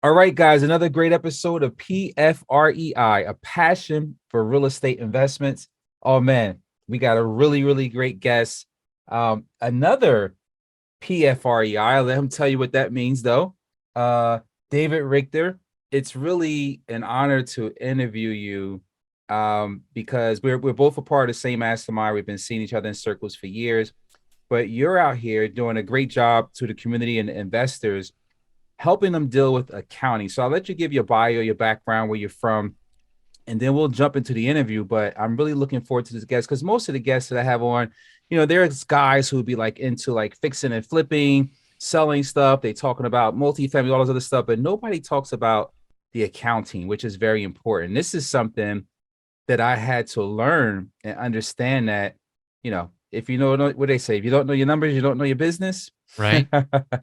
All right, guys, another great episode of PFREI, a passion for real estate investments. Oh man, we got a really great guest. Another PFREI. I'll let him tell you what that means, though. Uh, David Richter. It's really an honor to interview you because we're both a part of the same mastermind. We've been seeing each other in circles for years, but you're out here doing a great job to the community and investors helping them deal with accounting. So I'll let you give your bio, your background, where you're from, and then we'll jump into the interview. But I'm really looking forward to this guest because most of the guests that I have on, there's guys who would be like into like fixing and flipping, selling stuff. They talking about multifamily, all this other stuff, but nobody talks about the accounting, which is very important. This is something that I had to learn and understand that, if you know what they say, if you don't know your numbers, you don't know your business. Right.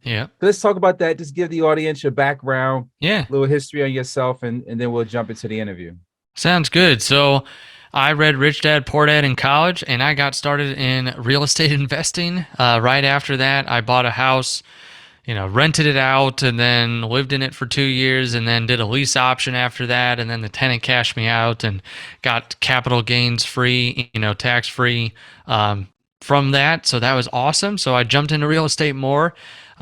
Yeah. Let's talk about that. Just give the audience your background, Yeah. a little history on yourself, and then we'll jump into the interview. Sounds good. So I read Rich Dad Poor Dad in college, and I got started in real estate investing. Right after that, I bought a house, rented it out, and then lived in it for 2 years, and then did a lease option after that. And then the tenant cashed me out and got capital gains free, tax free. From that. So that was awesome. So I jumped into real estate more.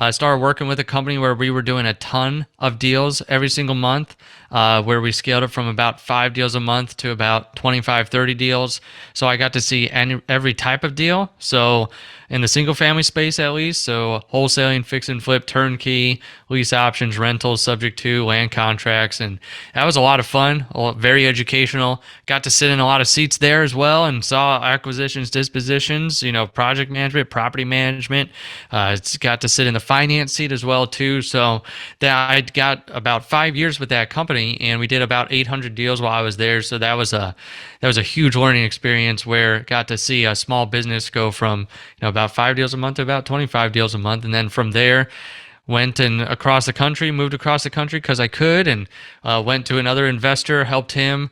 I started working with a company where we were doing a ton of deals every single month, where we scaled it from about 5 deals a month to about 25, 30 deals. So I got to see every type of deal. So in the single family space, at least. So wholesaling, fix and flip, turnkey, lease options, rentals, subject to land contracts. And that was a lot of fun, very educational. Got to sit in a lot of seats there as well and saw acquisitions, dispositions, project management, property management. It's got to sit in the finance seat as well too. So that I got about 5 years with that company, and we did about 800 deals while I was there. So that was a huge learning experience where I got to see a small business go from about 5 deals a month to about 25 deals a month, and then from there went and moved across the country because I could, and went to another investor, helped him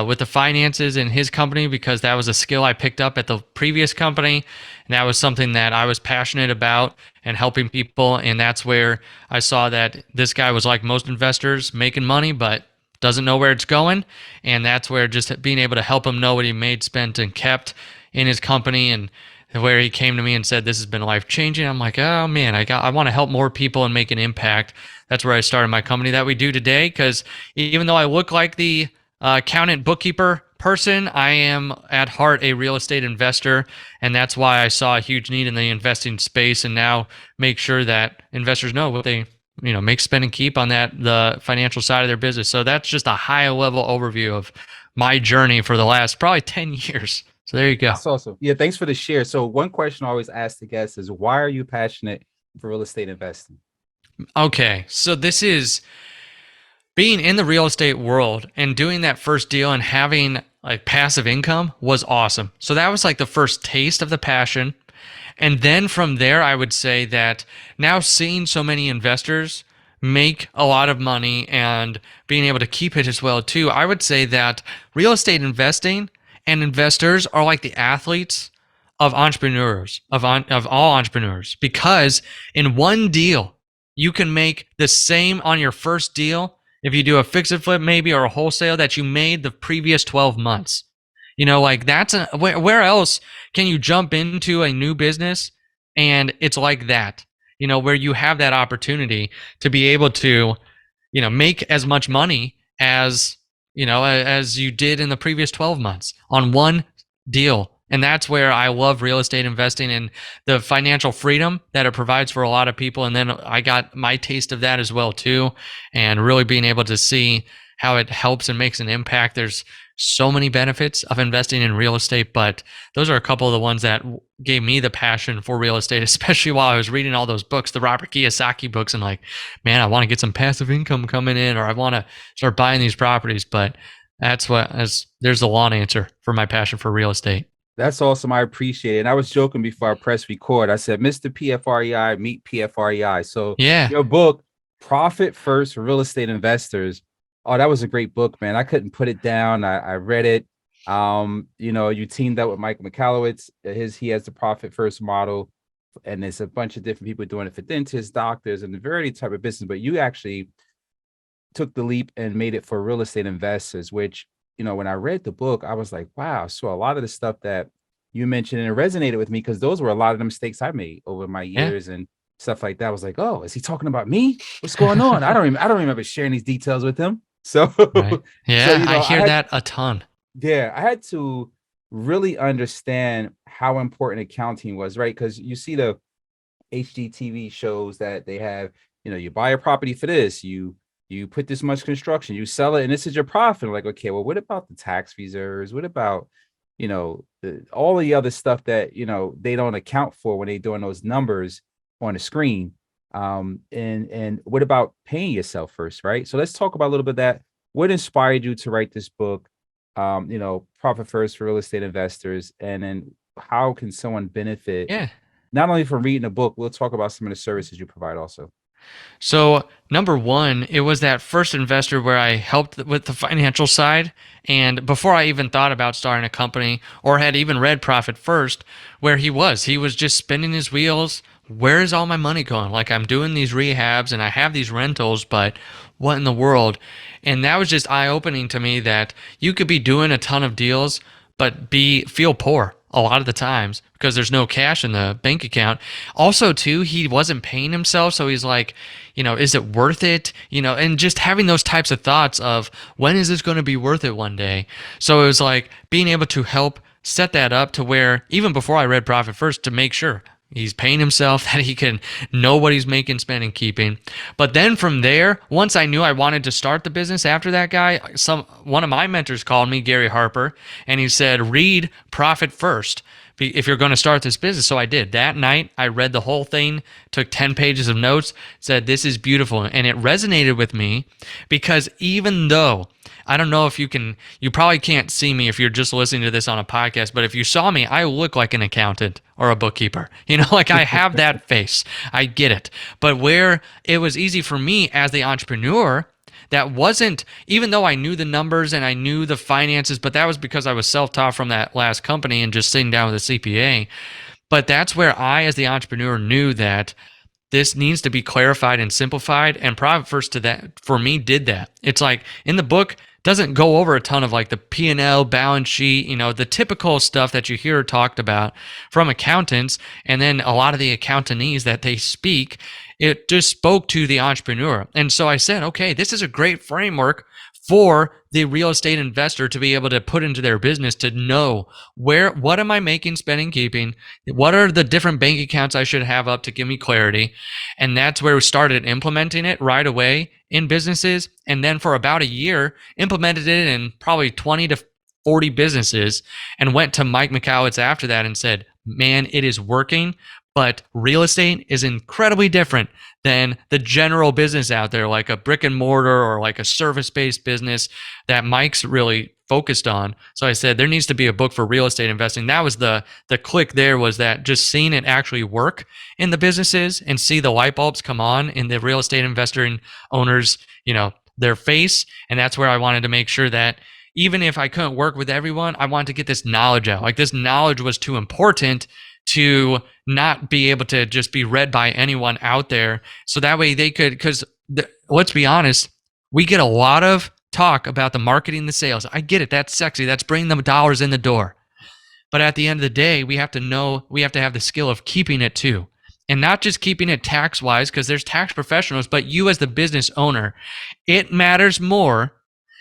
with the finances in his company because that was a skill I picked up at the previous company. And that was something that I was passionate about and helping people. And that's where I saw that this guy was like most investors, making money, but doesn't know where it's going. And that's where just being able to help him know what he made, spent, and kept in his company, and where he came to me and said, this has been life changing. I'm like, oh man, I want to help more people and make an impact. That's where I started my company that we do today. Because even though I look like the accountant bookkeeper person, I am at heart a real estate investor. And that's why I saw a huge need in the investing space, and now make sure that investors know what they make, spend, and keep on the financial side of their business. So that's just a high level overview of my journey for the last probably 10 years. So there you go. That's awesome. Yeah, thanks for the share. So one question I always ask the guests is, why are you passionate for real estate investing? Okay, so this is being in the real estate world and doing that first deal and having like passive income was awesome. So that was like the first taste of the passion. And then from there, I would say that now seeing so many investors make a lot of money and being able to keep it as well too, I would say that real estate investing and investors are like the athletes of entrepreneurs, of all entrepreneurs, because in one deal, you can make the same on your first deal if you do a fix and flip maybe, or a wholesale, that you made the previous 12 months. Like where else can you jump into a new business and it's like that, where you have that opportunity to be able to, make as much money as you did in the previous 12 months on one deal. And that's where I love real estate investing and the financial freedom that it provides for a lot of people. And then I got my taste of that as well too, and really being able to see how it helps and makes an impact. There's so many benefits of investing in real estate, but those are a couple of the ones that gave me the passion for real estate, especially while I was reading all those books, the Robert Kiyosaki books, and like, man, I want to get some passive income coming in, or I want to start buying these properties. But there's the long answer for my passion for real estate. That's awesome. I appreciate it. And I was joking before I press record. I said, Mr. PFREI, meet PFREI. So Yeah. your book, Profit First Real Estate Investors. Oh, that was a great book, man. I couldn't put it down. I read it. You teamed up with Mike Michalowicz. He has the Profit First model, and there's a bunch of different people doing it for dentists, doctors, and the variety type of business. But you actually took the leap and made it for real estate investors, which, when I read the book, I was like, wow. So a lot of the stuff that you mentioned, and it resonated with me because those were a lot of the mistakes I made over my Yeah. years and stuff like that. I was like, oh, is he talking about me? What's going on? I don't remember sharing these details with him. So, Right. so, Yeah, I hear that a ton. I had to really understand how important accounting was, right? Because you see the HGTV shows that they have, you buy a property for this, you put this much construction, you sell it, and this is your profit. Like, okay, well, what about the tax reserves? What about, all the other stuff that they don't account for when they're doing those numbers on the screen? And what about paying yourself first, right? So let's talk about a little bit of that. What inspired you to write this book? Profit first for real estate investors, and then how can someone benefit Yeah. not only from reading a book, we'll talk about some of the services you provide also. So, number one, it was that first investor where I helped with the financial side. And before I even thought about starting a company or had even read Profit First, where he was just spinning his wheels. Where is all my money going? Like, I'm doing these rehabs and I have these rentals, but what in the world? And that was just eye opening to me that you could be doing a ton of deals, but feel poor a lot of the times because there's no cash in the bank account. Also, too, he wasn't paying himself, so he's like, is it worth it? And just having those types of thoughts of when is this going to be worth it one day? So it was like being able to help set that up to where even before I read Profit First to make sure he's paying himself, that he can know what he's making, spending, keeping. But then from there, once I knew I wanted to start the business after that guy, one of my mentors called me, Gary Harper, and he said, read Profit First if you're going to start this business. So I did. That night, I read the whole thing, took 10 pages of notes, said, this is beautiful. And it resonated with me because even though I don't know if you probably can't see me if you're just listening to this on a podcast, but if you saw me, I look like an accountant or a bookkeeper. Like I have that face. I get it. But where it was easy for me as the entrepreneur, that wasn't, even though I knew the numbers and I knew the finances, but that was because I was self-taught from that last company and just sitting down with a CPA. But that's where I, as the entrepreneur, knew that this needs to be clarified and simplified, and Profit First to that for me did that. It's like in the book doesn't go over a ton of like the P&L balance sheet, the typical stuff that you hear talked about from accountants, and then a lot of the accountanese that they speak, it just spoke to the entrepreneur. And so I said, okay, this is a great framework for the real estate investor to be able to put into their business to know what am I making, spending, keeping, what are the different bank accounts I should have up to give me clarity. And that's where we started implementing it right away in businesses. And then for about a year, implemented it in probably 20 to 40 businesses and went to Mike Michalowicz after that and said, man, it is working. But real estate is incredibly different than the general business out there, like a brick and mortar or like a service-based business that Mike's really focused on. So I said there needs to be a book for real estate investing. That was the click there, was that just seeing it actually work in the businesses and see the light bulbs come on in the real estate investor and owners, their face. And that's where I wanted to make sure that even if I couldn't work with everyone, I wanted to get this knowledge out. Like this knowledge was too important to not be able to just be read by anyone out there. So that way they could, because let's be honest, we get a lot of talk about the marketing, the sales. I get it. That's sexy. That's bringing them dollars in the door. But at the end of the day, we have to have the skill of keeping it too. And not just keeping it tax wise, because there's tax professionals, but you as the business owner, it matters more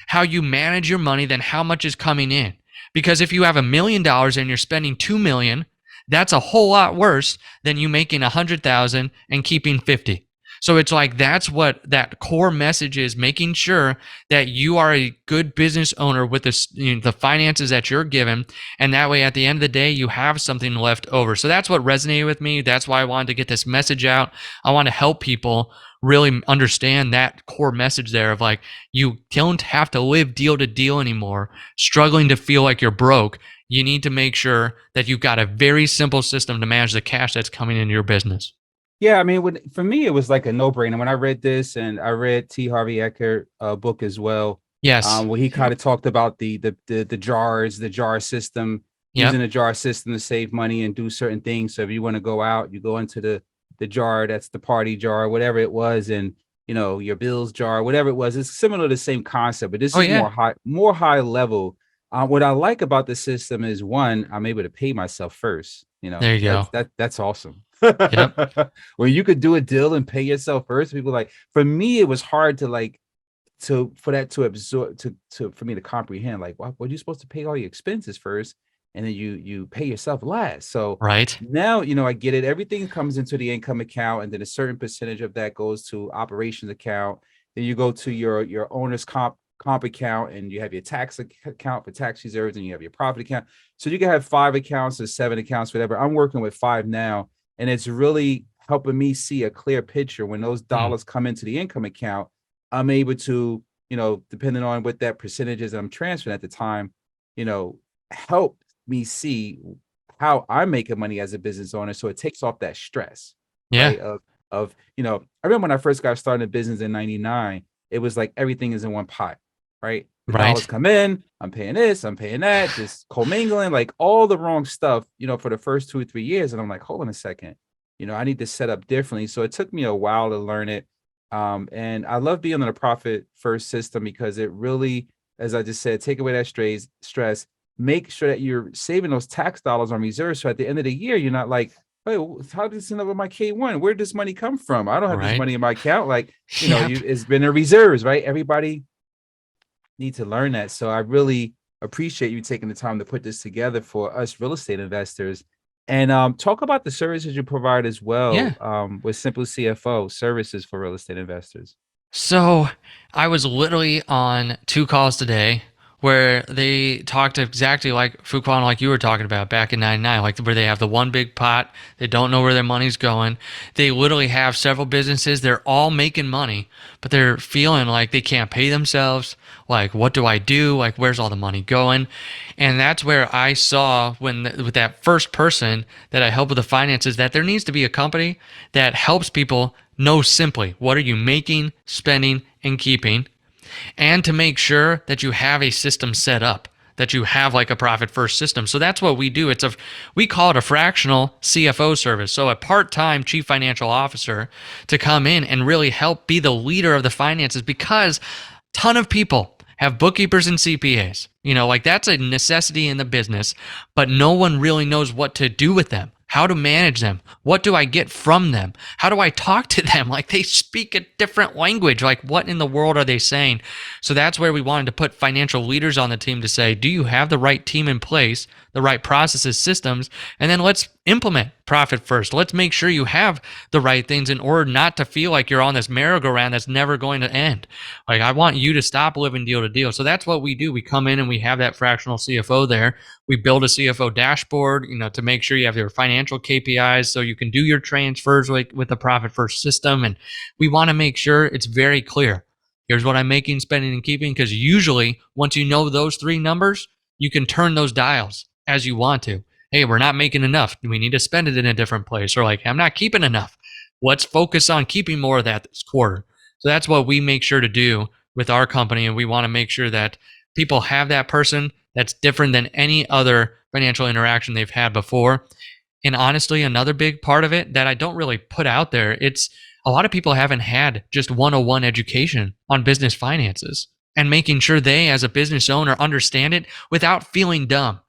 how you manage your money than how much is coming in. Because if you have $1 million and you're spending $2 million, that's a whole lot worse than you making 100,000 and keeping 50. So it's like that's what that core message is, making sure that you are a good business owner with the finances that you're given. And that way, at the end of the day, you have something left over. So that's what resonated with me. That's why I wanted to get this message out. I want to help people really understand that core message there of like, you don't have to live deal to deal anymore, struggling to feel like you're broke. You need to make sure that you've got a very simple system to manage the cash that's coming into your business. Yeah, I mean, for me, it was like a no-brainer when I read this, and I read T. Harvey Eker book as well. Yes. Where he kind of talked about the jars, the jar system, Yep. using the jar system to save money and do certain things. So if you want to go out, you go into the jar, that's the party jar, whatever it was, and your bills jar, whatever it was. It's similar to the same concept, but this Oh is yeah. more high level. What I like about the system is, one, I'm able to pay myself first. There you go. That's awesome. Yep. When you could do a deal and pay yourself first, people like, for me, it was hard to like for that to absorb, to for me to comprehend, like, what you supposed to pay all your expenses first, and then you pay yourself last. So Right. now I get it. Everything comes into the income account, and then a certain percentage of that goes to operations account. Then you go to your owner's comp account, and you have your tax account for tax reserves, and you have your profit account. So you can have 5 accounts or 7 accounts, whatever. I'm working with 5 now, and it's really helping me see a clear picture. When those Hmm. dollars come into the income account, I'm able to, depending on what that percentage is that I'm transferring at the time, you know, help me see how I'm making money as a business owner. So it takes off that stress, Yeah. right? I remember when I first got started in business in 99, it was like everything is in one pot, right? The dollars Right. come in, I'm paying this, I'm paying that, just commingling, like all the wrong stuff, for the first 2 or 3 years. And I'm like, hold on a second, I need to set up differently. So it took me a while to learn it. And I love being on a profit first system because it really, as I just said, take away that stress, make sure that you're saving those tax dollars on reserves. So at the end of the year, you're not like, hey, how did this end up with my K1? Where did this money come from? I don't have this Right. money in my account. Like, Yep. it's been in reserves, right? Everybody need to learn that. So I really appreciate you taking the time to put this together for us real estate investors. And talk about the services you provide as Yeah. well, with Simple CFO services for real estate investors. So I was literally on 2 calls today where they talked exactly like Fuquan, like you were talking about back in 99, like where they have the one big pot. They don't know where their money's going. They literally have several businesses. They're all making money, but they're feeling like they can't pay themselves. Like, what do I do? Like, where's all the money going? And that's where I saw with that first person that I help with the finances, that there needs to be a company that helps people know simply what are you making, spending, and keeping, and to make sure that you have a system set up, that you have like a profit first system. So that's what we do. We call it a fractional CFO service. So a part-time chief financial officer to come in and really help be the leader of the finances, because ton of people have bookkeepers and CPAs. Like that's a necessity in the business, but no one really knows what to do with them, how to manage them. What do I get from them? How do I talk to them? Like they speak a different language. Like what in the world are they saying? So that's where we wanted to put financial leaders on the team to say, do you have the right team in place, the right processes, systems, and then let's implement profit first. Let's make sure you have the right things in order not to feel like you're on this merry-go-round that's never going to end. Like I want you to stop living deal to deal. So that's what we do. We come in and we have that fractional CFO there. We build a CFO dashboard, to make sure you have your financial KPIs so you can do your transfers with the profit first system. And we want to make sure it's very clear. Here's what I'm making, spending, and keeping. Because usually, once you know those 3 numbers, you can turn those dials as you want to. Hey, we're not making enough. We need to spend it in a different place. Or like, I'm not keeping enough. Let's focus on keeping more of that this quarter. So that's what we make sure to do with our company. And we want to make sure that people have that person that's different than any other financial interaction they've had before. And honestly, another big part of it that I don't really put out there, it's a lot of people haven't had just 101 education on business finances and making sure they, as a business owner, understand it without feeling dumb.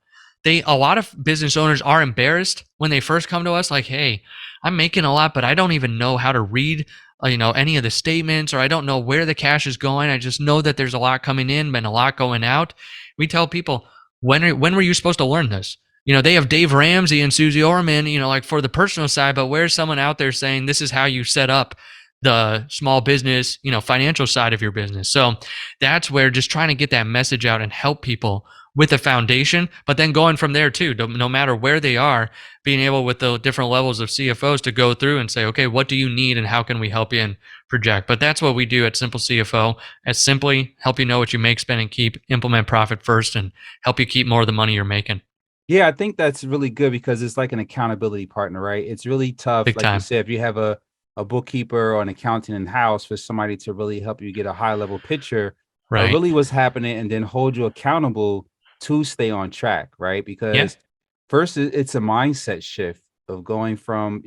A lot of business owners are embarrassed when they first come to us, like, hey, I'm making a lot, but I don't even know how to read, any of the statements, or I don't know where the cash is going. I just know that there's a lot coming in and a lot going out. We tell people, when were you supposed to learn this? They have Dave Ramsey and Susie Orman, like for the personal side, but where's someone out there saying this is how you set up the small business, financial side of your business? So that's where just trying to get that message out and help people with a foundation, but then going from there too, no matter where they are, being able with the different levels of CFOs to go through and say, okay, what do you need and how can we help you and project? But that's what we do at Simple CFO, as simply help you know what you make, spend, and keep, implement profit first, and help you keep more of the money you're making. Yeah, I think that's really good because it's like an accountability partner, right? It's really tough, Big like you time. said, if you have a bookkeeper or an accountant in house, for somebody to really help you get a high level picture of Right. really what's happening, and then hold you accountable to stay on track, right? Yeah. Because first, it's a mindset shift of going from,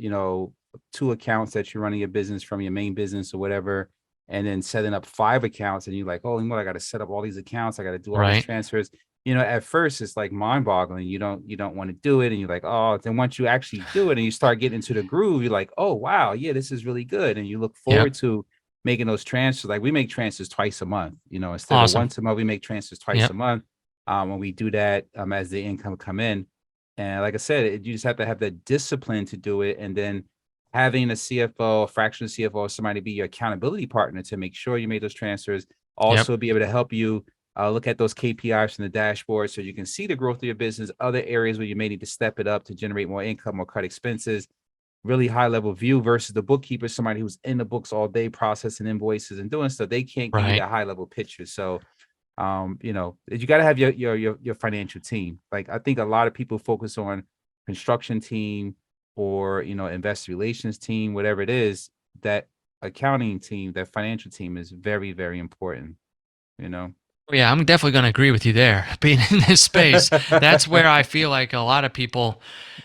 two accounts that you're running your business from, your main business or whatever. and then setting up 5 accounts, and you're like, oh, I got to set up all these accounts, I got to do all these Right. transfers. At first it's like mind-boggling. You don't want to do it, and you're like, oh, then once you actually do it and you start getting into the groove, you're like, oh wow, yeah, this is really good, and you look Yep. forward to making those transfers. Like we make transfers twice a month, instead of Awesome. once a month, we make transfers twice a Yep. month. When we do that, as the income come in, and like I said, you just have to have the discipline to do it, and then having a CFO, a fractional CFO, somebody be your accountability partner to make sure you made those transfers. Yep. Also, be able to help you look at those KPIs from the dashboard so you can see the growth of your business, other areas where you may need to step it up to generate more income or cut expenses. Really high level view versus the bookkeeper, somebody who's in the books all day processing invoices and doing stuff. They can't give you Right. that high level picture. So you got to have your financial team. Like I think a lot of people focus on construction team or investor relations team, whatever it is. That accounting team, that financial team is very, very important. you know Yeah, I'm definitely going to agree with you there. Being in this space, that's where I feel like a lot of people,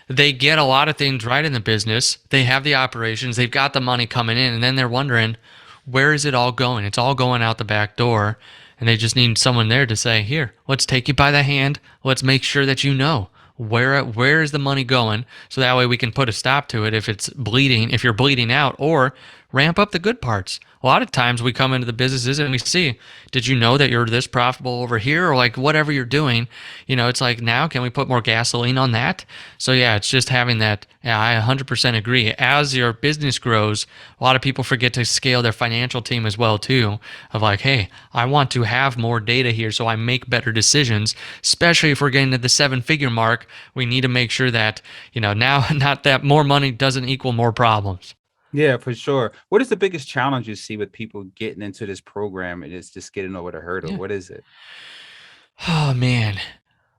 they get a lot of things right in the business. They have the operations, they've got the money coming in, and then they're wondering, where is it all going? It's all going out the back door, and they just need someone there to say, "Here, let's take you by the hand. Let's make sure that you know where is the money going, so that way we can put a stop to it if it's bleeding, if you're bleeding out, or ramp up the good parts." A lot of times we come into the businesses and we see, did you know that you're this profitable over here, or like whatever you're doing, it's like, now can we put more gasoline on that? So yeah, it's just having that. Yeah, I 100% agree. As your business grows, a lot of people forget to scale their financial team as well too, of like, hey, I want to have more data here so I make better decisions, especially if we're getting to the 7-figure mark. We need to make sure that, now, not that more money doesn't equal more problems. Yeah, for sure. What is the biggest challenge you see with people getting into this program and it's just getting over the hurdle? Yeah. What is it? Oh man,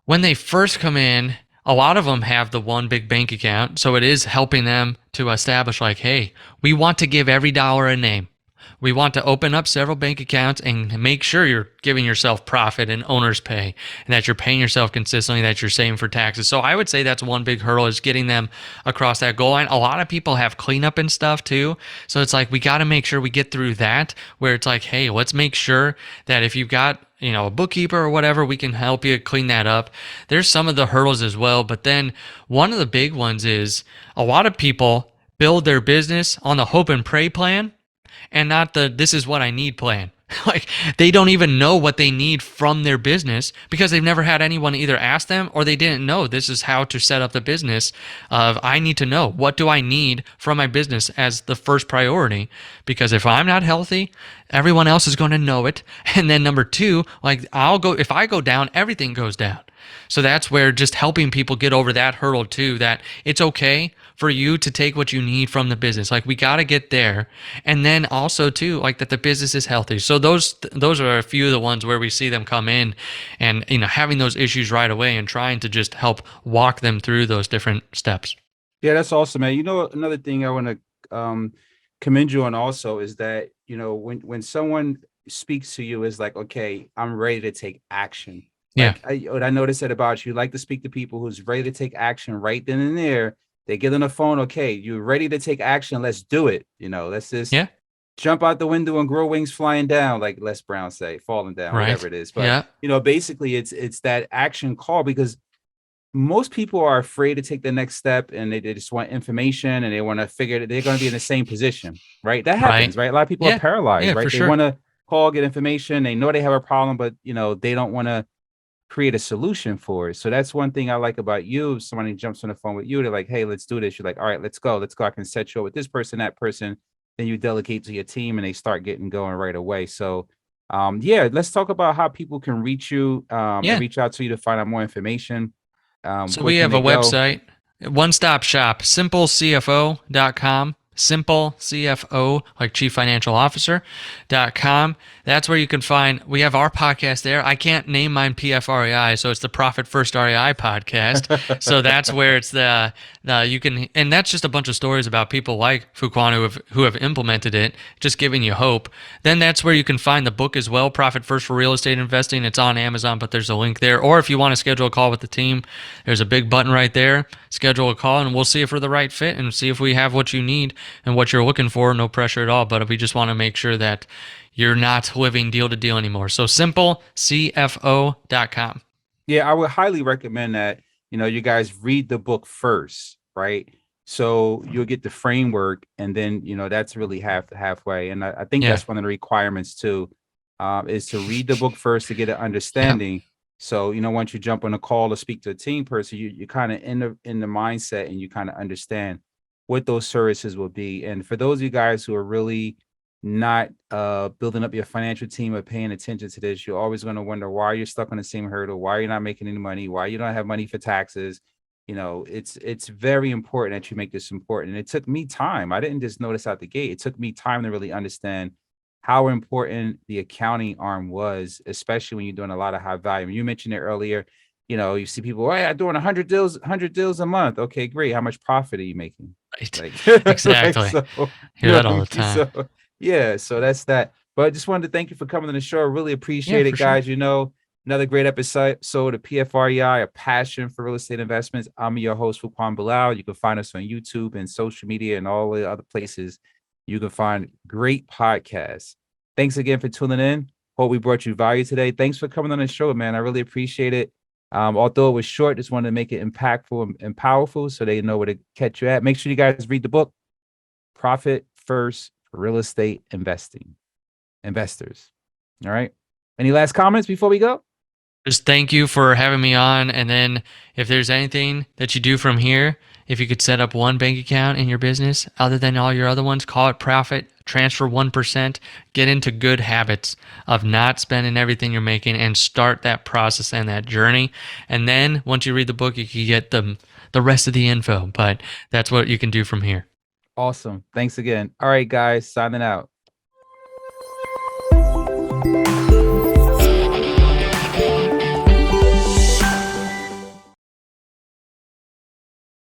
when they first come in, a lot of them have the one big bank account. So it is helping them to establish, like, hey, we want to give every dollar a name. We want to open up several bank accounts and make sure you're giving yourself profit and owner's pay, and that you're paying yourself consistently, that you're saving for taxes. So I would say that's one big hurdle, is getting them across that goal line. A lot of people have cleanup and stuff too. So it's like, we got to make sure we get through that, where it's like, hey, let's make sure that if you've got a bookkeeper or whatever, we can help you clean that up. There's some of the hurdles as well. But then one of the big ones is, a lot of people build their business on the hope and pray plan, and not the "this is what I need" plan. Like, they don't even know what they need from their business because they've never had anyone either ask them, or they didn't know this is how to set up the business. Of, I need to know, what do I need from my business as the first priority, because if I'm not healthy, everyone else is going to know it. And then number two, like, if I go down, everything goes down. So that's where just helping people get over that hurdle too, that it's okay for you to take what you need from the business. Like, we got to get there. And then also too, like, that the business is healthy. So those are a few of the ones where we see them come in and, having those issues right away, and trying to just help walk them through those different steps. Yeah, that's awesome, man. Another thing I want to commend you on also is that, when someone speaks to you is like, okay, I'm ready to take action. Yeah. Like what I noticed that about you, like to speak to people who's ready to take action right then and there. They get on the phone, okay, you're ready to take action. Let's do it. Let's just Yeah. jump out the window and grow wings flying down, like Les Brown say, falling down, whatever Right. it is. But Yeah. basically it's that action call, because most people are afraid to take the next step, and they just want information, and they want to figure that they're going to be in the same position, right? That Right. happens, right? A lot of people are Yeah. paralyzed, Yeah, for right? They sure. want to call, get information. They know they have a problem, but they don't want to create a solution for it. So that's one thing I like about you. If somebody jumps on the phone with you, they're like, hey, let's do this. You're like, all right, let's go. Let's go. I can set you up with this person, that person. Then you delegate to your team, and they start getting going right away. So yeah, let's talk about how people can reach you and Yeah. reach out to you to find out more information. So Where we can have they a go? website, one stop shop, simplecfo.com, simplecfo, like chief financial officer.com. That's where you can find. We have our podcast there. I can't name mine PFREI, so it's the Profit First REI podcast. So that's where it's the you can, and that's just a bunch of stories about people like Fuquan who have implemented it, just giving you hope. Then that's where you can find the book as well, Profit First for Real Estate Investing. It's on Amazon, but there's a link there. Or if you want to schedule a call with the team, there's a big button right there. Schedule a call, and we'll see if we're the right fit and see if we have what you need and what you're looking for. No pressure at all, but we just want to make sure that you're not living deal to deal anymore. So simplecfo.com. Yeah, I would highly recommend that, you guys read the book first, right? So you'll get the framework, and then, that's really halfway. And I think Yeah. that's one of the requirements too, is to read the book first to get an Yep. understanding. So, once you jump on a call to speak to a team person, you kind of in the mindset, and you kind of understand what those services will be. And for those of you guys who are really not building up your financial team or paying attention to this, you're always going to wonder why you're stuck on the same hurdle, why you're not making any money, why you don't have money for taxes. It's very important that you make this important. And it took me time. I didn't just notice out the gate. It took me time to really understand how important the accounting arm was, especially when you're doing a lot of high volume. You mentioned it earlier. You see people, hey, I'm doing 100 deals a month. Okay, great. How much profit are you making? Right. Like Exactly. so, Hear that all the time. so yeah, so that's that. But I just wanted to thank you for coming on the show. I really Yeah, appreciate it, for sure. guys. Another great episode of PFREI, a passion for real estate investments. I'm your host, Fuquan Bilal. You can find us on YouTube and social media and all the other places you can find great podcasts. Thanks again for tuning in. Hope we brought you value today. Thanks for coming on the show, man. I really appreciate it. Although it was short, just wanted to make it impactful and powerful so they know where to catch you at. Make sure you guys read the book, Profit First for Real Estate Investors. All right. Any last comments before we go? Just thank you for having me on. And then if there's anything that you do from here, if you could set up one bank account in your business other than all your other ones, call it profit, transfer 1%, get into good habits of not spending everything you're making and start that process and that journey. And then once you read the book, you can get the rest of the info. But that's what you can do from here. Awesome. Thanks again. All right, guys, signing out.